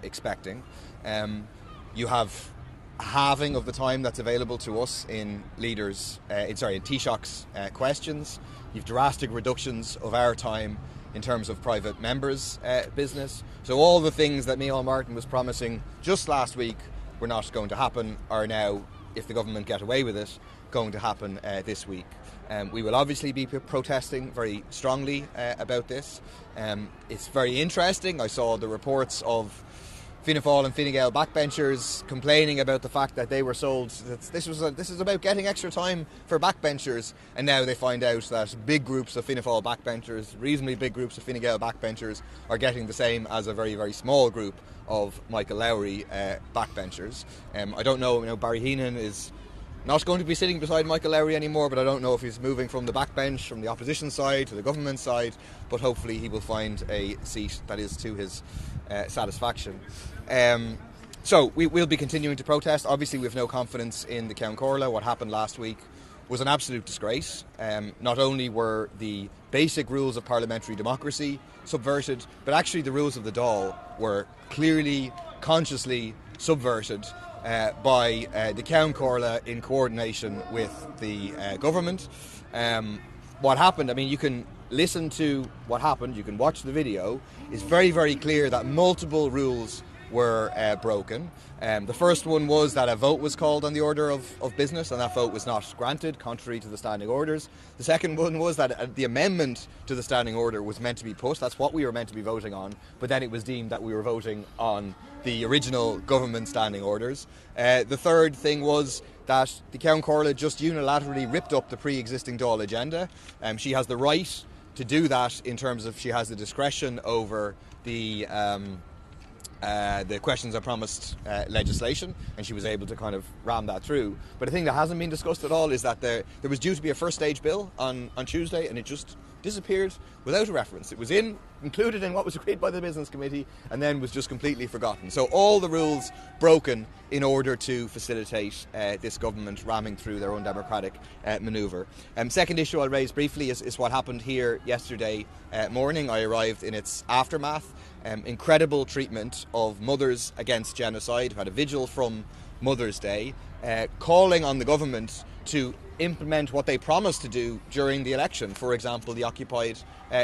expecting. You have a halving of the time that's available to us in Taoiseach's questions. You've drastic reductions of our time in terms of private members' business. So all the things that Micheál Martin was promising just last week were not going to happen are now, if the government get away with it, going to happen this week. We will obviously be protesting very strongly about this. It's very interesting. I saw the reports of Fianna Fáil and Fine Gael backbenchers complaining about the fact that they were sold that this is about getting extra time for backbenchers, and now they find out that big groups of Fianna Fáil backbenchers, reasonably big groups of Fine Gael backbenchers, are getting the same as a very, very small group of Michael Lowry backbenchers. I don't know, Barry Heenan is not going to be sitting beside Michael Lowry anymore, but I don't know if he's moving from the backbench, from the opposition side to the government side, but hopefully he will find a seat that is to his satisfaction. So we'll be continuing to protest. Obviously we have no confidence in the Ceann Comhairle. What happened last week was an absolute disgrace. Not only were the basic rules of parliamentary democracy subverted, but actually the rules of the Dáil were clearly, consciously subverted by the Ceann Comhairle in coordination with the government. What happened, you can listen to what happened, you can watch the video. It's very, very clear that multiple rules were broken. The first one was that a vote was called on the order of business, and that vote was not granted, contrary to the standing orders. The second one was that the amendment to the standing order was meant to be put. That's what we were meant to be voting on, but then it was deemed that we were voting on the original government standing orders. The third thing was that the Ceann Comhairle just unilaterally ripped up the pre-existing Dáil agenda. She has the right to do that in terms of she has the discretion over the questions I promised legislation, and she was able to kind of ram that through. But the thing that hasn't been discussed at all is that there was due to be a first stage bill on Tuesday, and it just disappeared without a reference. It was included in what was agreed by the Business Committee and then was just completely forgotten. So all the rules broken in order to facilitate this government ramming through their undemocratic manoeuvre. Second issue I'll raise briefly is what happened here yesterday morning. I arrived in its aftermath. Incredible treatment of mothers against genocide. We had a vigil from Mother's Day, calling on the government to implement what they promised to do during the election. For example, the Occupied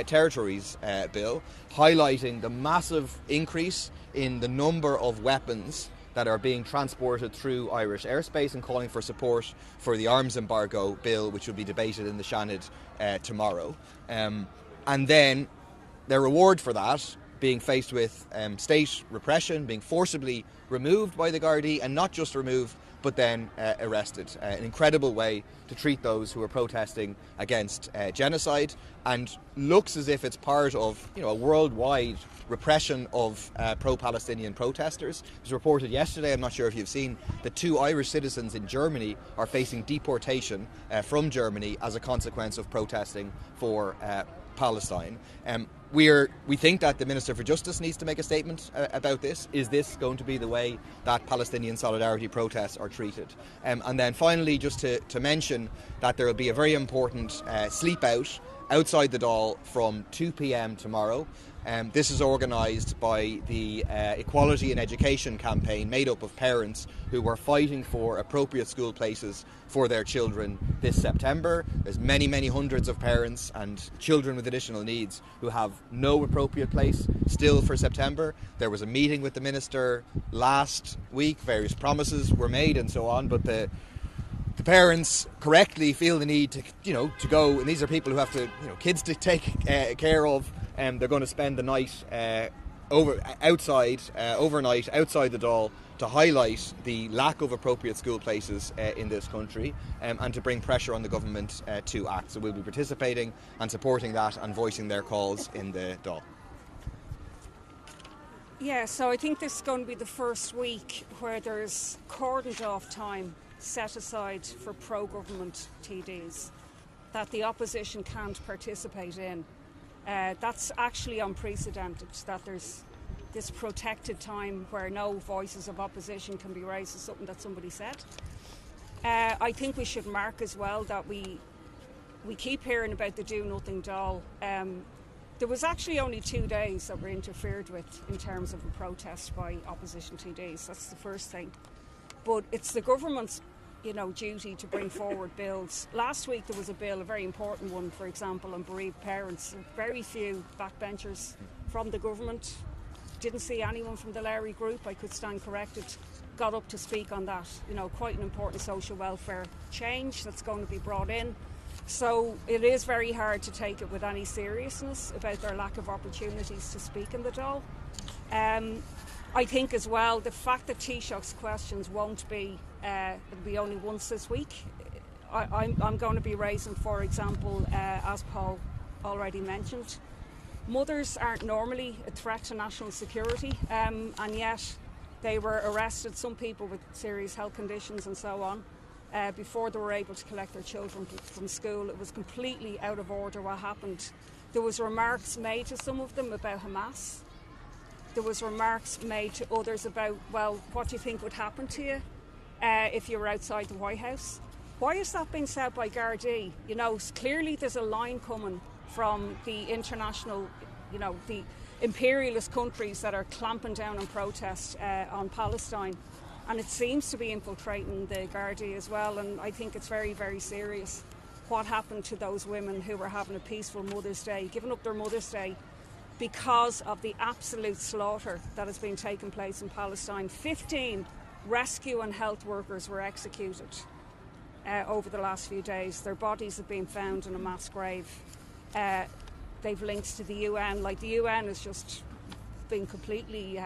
Territories Bill, highlighting the massive increase in the number of weapons that are being transported through Irish airspace, and calling for support for the arms embargo bill, which will be debated in the Seanad tomorrow. And then their reward for that being faced with state repression, being forcibly removed by the Gardaí, and not just removed, but then arrested. An incredible way to treat those who are protesting against genocide, and looks as if it's part of a worldwide repression of pro-Palestinian protesters. It was reported yesterday, I'm not sure if you've seen, that 2 Irish citizens in Germany are facing deportation from Germany as a consequence of protesting for Palestine. We think that the Minister for Justice needs to make a statement about this. Is this going to be the way that Palestinian solidarity protests are treated? And then finally, just to mention that there will be a very important sleep out outside the Dáil from 2 p.m. tomorrow. This is organised by the Equality in Education campaign, made up of parents who were fighting for appropriate school places for their children this September. There's many, many hundreds of parents and children with additional needs who have no appropriate place still for September. There was a meeting with the Minister last week, various promises were made and so on, but the parents correctly feel the need to go, and these are people who have to, kids to take care of. They're going to spend the night overnight outside the Dáil to highlight the lack of appropriate school places in this country, and to bring pressure on the government to act. So we'll be participating and supporting that and voicing their calls in the Dáil. Yeah, so I think this is going to be the first week where there's cordoned off time set aside for pro-government TDs that the opposition can't participate in. That's actually unprecedented, that there's this protected time where no voices of opposition can be raised, is something that somebody said. I think we should mark as well that we keep hearing about the Do Nothing Dáil. There was actually only 2 days that were interfered with in terms of a protest by opposition TDs. That's the first thing. But it's the government's, duty to bring forward bills. Last week there was a bill, a very important one, for example, on bereaved parents. Very few backbenchers from the government. Didn't see anyone from the Larry group, I could stand corrected, got up to speak on that. Quite an important social welfare change that's going to be brought in. So it is very hard to take it with any seriousness about their lack of opportunities to speak in the Dáil. I think as well the fact that Taoiseach's questions won't be, it'll be only once this week. I'm going to be raising, for example, as Paul already mentioned, mothers aren't normally a threat to national security, and yet they were arrested, some people with serious health conditions and so on, before they were able to collect their children from school. It was completely out of order what happened. There was remarks made to some of them about Hamas. There was remarks made to others about, well, what do you think would happen to you if you were outside the White House? Why is that being said by Gardaí? Clearly there's a line coming from the international, the imperialist countries that are clamping down on protests on Palestine. And it seems to be infiltrating the Gardaí as well. And I think it's very, very serious what happened to those women who were having a peaceful Mother's Day, giving up their Mother's Day because of the absolute slaughter that has been taking place in Palestine. 15 rescue and health workers were executed over the last few days. Their bodies have been found in a mass grave. They've links to the UN. The UN has just been completely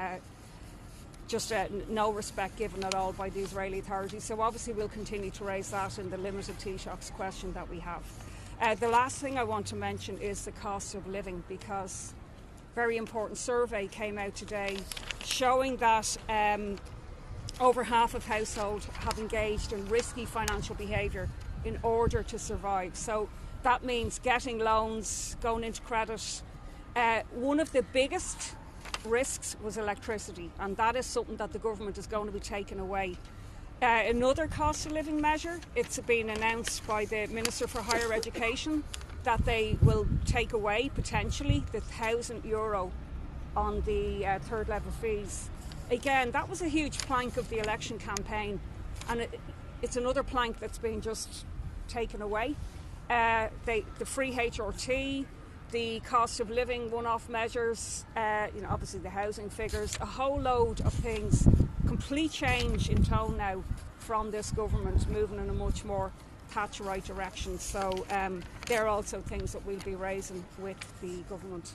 no respect given at all by the Israeli authorities. So obviously we'll continue to raise that in the limited Taoiseach's question that we have. The last thing I want to mention is the cost of living, because a very important survey came out today showing that over half of households have engaged in risky financial behaviour in order to survive. So that means getting loans, going into credit. One of the biggest risks was electricity, and that is something that the government is going to be taking away. Another cost of living measure, it's been announced by the Minister for Higher Education that they will take away potentially the €1,000 on the third level fees. Again, that was a huge plank of the election campaign, and it's another plank that's been just taken away. The free HRT, the cost of living one-off measures, obviously the housing figures, a whole load of things. Complete change in tone now from this government, moving in a much more Thatcherite direction. So they're also things that we'll be raising with the government.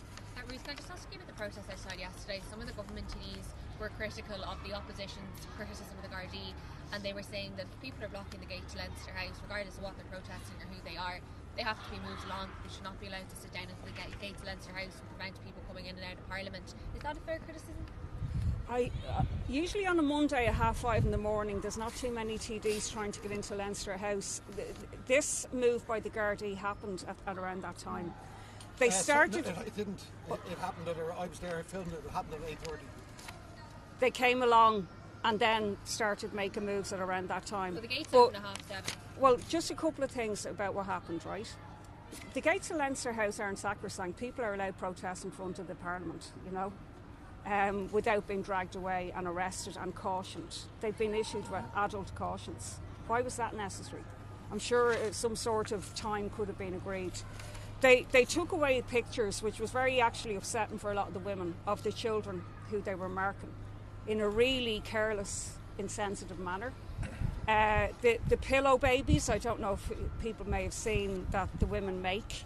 Ruth, can I just ask you about the protest outside yesterday? Some of the government TDs were critical of the opposition's criticism of the Gardaí, and they were saying that if people are blocking the gate to Leinster House, regardless of what they're protesting or who they are, they have to be moved along. They should not be allowed to sit down at the gate to Leinster House and prevent people coming in and out of Parliament. Is that a fair criticism? Usually on a Monday at 5:30 in the morning, there's not too many TDs trying to get into Leinster House. This move by the Gardaí happened at around that time. They started. It didn't. It happened I was there. I filmed it. It happened at 8:30. They came along and then started making moves at around that time. So the gates open at 7:30. Well, just a couple of things about what happened, right? The gates of Leinster House aren't sacrosanct. People are allowed to protest in front of the Parliament, without being dragged away and arrested and cautioned. They've been issued with adult cautions. Why was that necessary? I'm sure some sort of time could have been agreed. They took away pictures, which was very actually upsetting for a lot of the women, of the children who they were marking in a really careless, insensitive manner. The pillow babies, I don't know if people may have seen that the women make,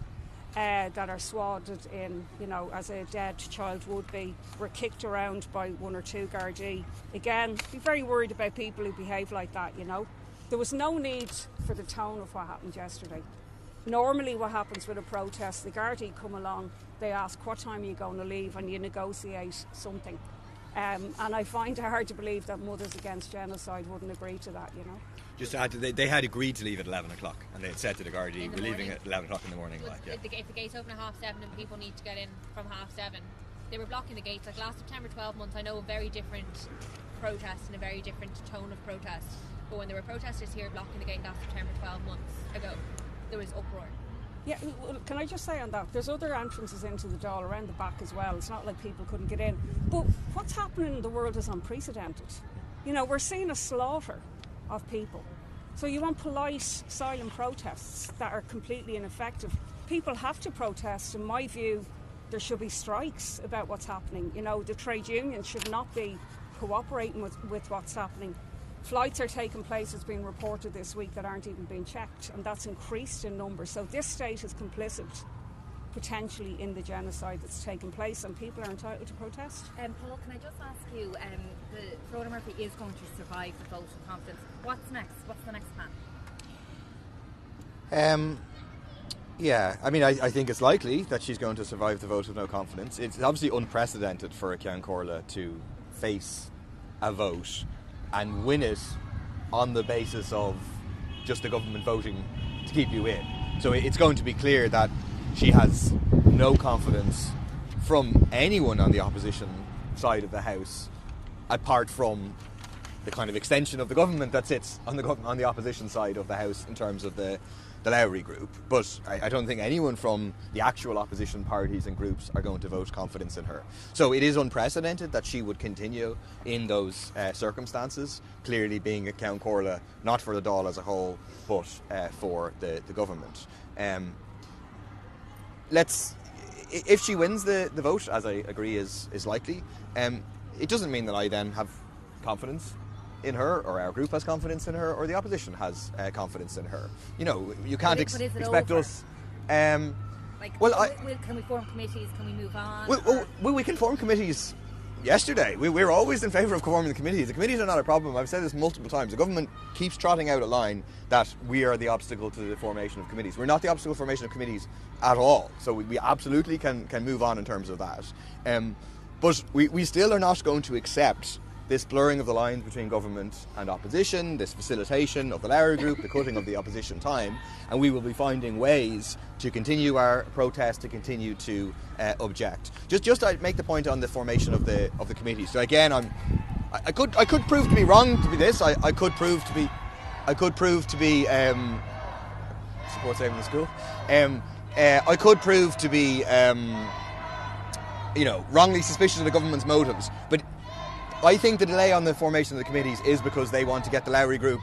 that are swathed in, as a dead child would be, were kicked around by one or two Gardaí. Again, be very worried about people who behave like that, There was no need for the tone of what happened yesterday. Normally what happens with a protest, the Gardaí come along, they ask what time are you going to leave, and you negotiate something. And I find it hard to believe that Mothers Against Genocide wouldn't agree to that, Just to add to they had agreed to leave at 11 o'clock, and they had said to the Gardaí, we're leaving at 11 o'clock in the morning. If the gates open at 7:30 and people need to get in from 7:30, they were blocking the gates. Like last September 12 months, I know a very different protest and a very different tone of protest. But when there were protesters here blocking the gate last September 12 months ago, there was uproar. Yeah, well, can I just say on that, there's other entrances into the Dáil around the back as well. It's not like people couldn't get in. But what's happening in the world is unprecedented. You know, we're seeing a slaughter of people. So you want polite, silent protests that are completely ineffective. People have to protest. In my view, there should be strikes about what's happening. You know, the trade unions should not be cooperating with what's happening. Flights are taking place, it's been reported this week, that aren't even being checked, and that's increased in numbers. So this state is complicit, potentially, in the genocide that's taken place, and people are entitled to protest. Paul, can I just ask you, Rhoda Murphy is going to survive the vote of confidence. What's next? What's the next plan? Yeah, I mean, I think it's likely that she's going to survive the vote of no confidence. It's obviously unprecedented for a Ceann Comhairle to face a vote and win it on the basis of just the government voting to keep you in. So it's going to be clear that she has no confidence from anyone on the opposition side of the House, apart from the kind of extension of the government that sits on the opposition side of the House in terms of the Lowry group. But I don't think anyone from the actual opposition parties and groups are going to vote confidence in her. So it is unprecedented that she would continue in those circumstances, clearly being a Ceann Comhairle, not for the Dáil as a whole, but for the government. If she wins the vote, as I agree is likely, it doesn't mean that I then have confidence in her, or our group has confidence in her, or the opposition has confidence in her. You know, you can't expect over? us. Can we form committees? Can we move on? We can form committees. Yesterday, we're always in favour of forming the committees. The committees are not a problem. I've said this multiple times. The government keeps trotting out a line that we are the obstacle to the formation of committees. We're not the obstacle to the formation of committees at all. So we absolutely can move on in terms of that. But we still are not going to accept this blurring of the lines between government and opposition, this facilitation of the Lowry group, the cutting of the opposition time, and we will be finding ways to continue our protest, to continue to object. Just to make the point on the formation of the committee. So again, I could prove to be wrong to be this. I could prove to be support saving the school. I could prove to be wrongly suspicious of the government's motives, but I think the delay on the formation of the committees is because they want to get the Lowry group.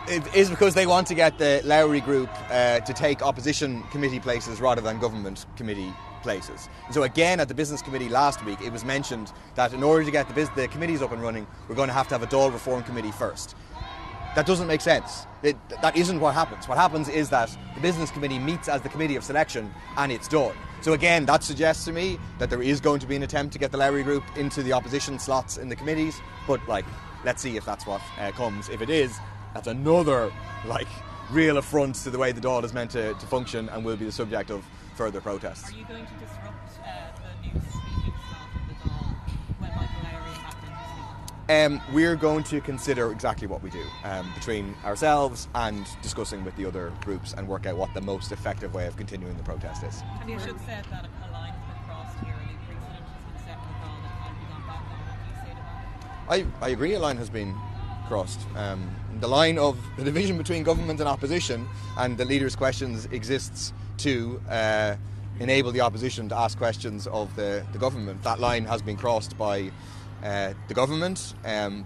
It is because they want to get the Lowry group to take opposition committee places rather than government committee places. So again, at the business committee last week, it was mentioned that in order to get the committees up and running, we're going to have a Dáil reform committee first. That doesn't make sense. That isn't what happens. What happens is that the business committee meets as the committee of selection, and it's done. So again, that suggests to me that there is going to be an attempt to get the Lowry group into the opposition slots in the committees. But let's see if that's what comes. If it is, that's another real affront to the way the Dáil is meant to function, and will be the subject of further protests. Are you going to disrupt the new speaking staff of the Dáil when Michael Lowry is happening? We're going to consider exactly what we do between ourselves and discussing with the other groups, and work out what the most effective way of continuing the protest is. And you should say that a line has been crossed here, a new precedent has been set in the Dáil that can't be gone back on. What do you say to that? I agree, a line has been crossed. The line of the division between government and opposition, and the leaders' questions exists to enable the opposition to ask questions of the government. That line has been crossed by the government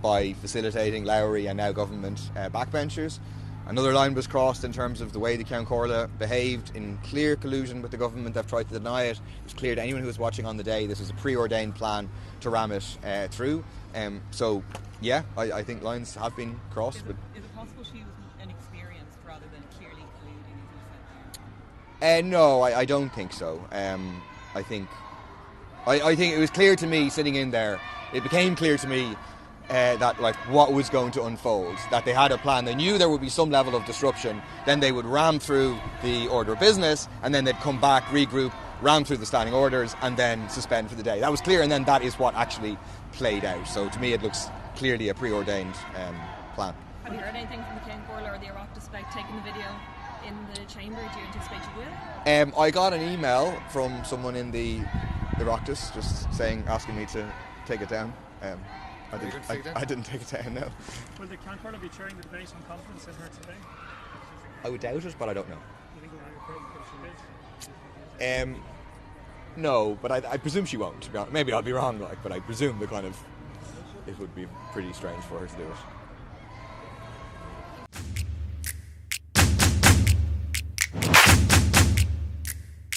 by facilitating Lowry and now government backbenchers. Another line was crossed in terms of the way the Ceann Comhairle behaved in clear collusion with the government. They've tried to deny it. It was clear to anyone who was watching on the day this was a preordained plan to ram it through. So yeah, I think lines have been crossed. Is it possible she was inexperienced rather than clearly colluding, as you said there? No, I don't think so. I think it was clear to me sitting in there. It became clear to me that what was going to unfold, that they had a plan. They knew there would be some level of disruption. Then they would ram through the order of business, and then they'd come back, regroup, ram through the standing orders, and then suspend for the day. That was clear, and then that is what actually played out. So to me, it looks clearly a preordained plan. Have you heard anything from the Ceann Comhairle or the Oireachtas about taking the video in the chamber? Do you anticipate you will? I got an email from someone in the Oireachtas just asking me to take it down. I didn't take it down, no. Will the Ceann Comhairle be chairing the debate on confidence in her today? I would doubt it, but I don't know. Do you think it'll be a No, but I presume she won't. To be honest. Maybe I'll be wrong, but I presume it would be pretty strange for her to do it.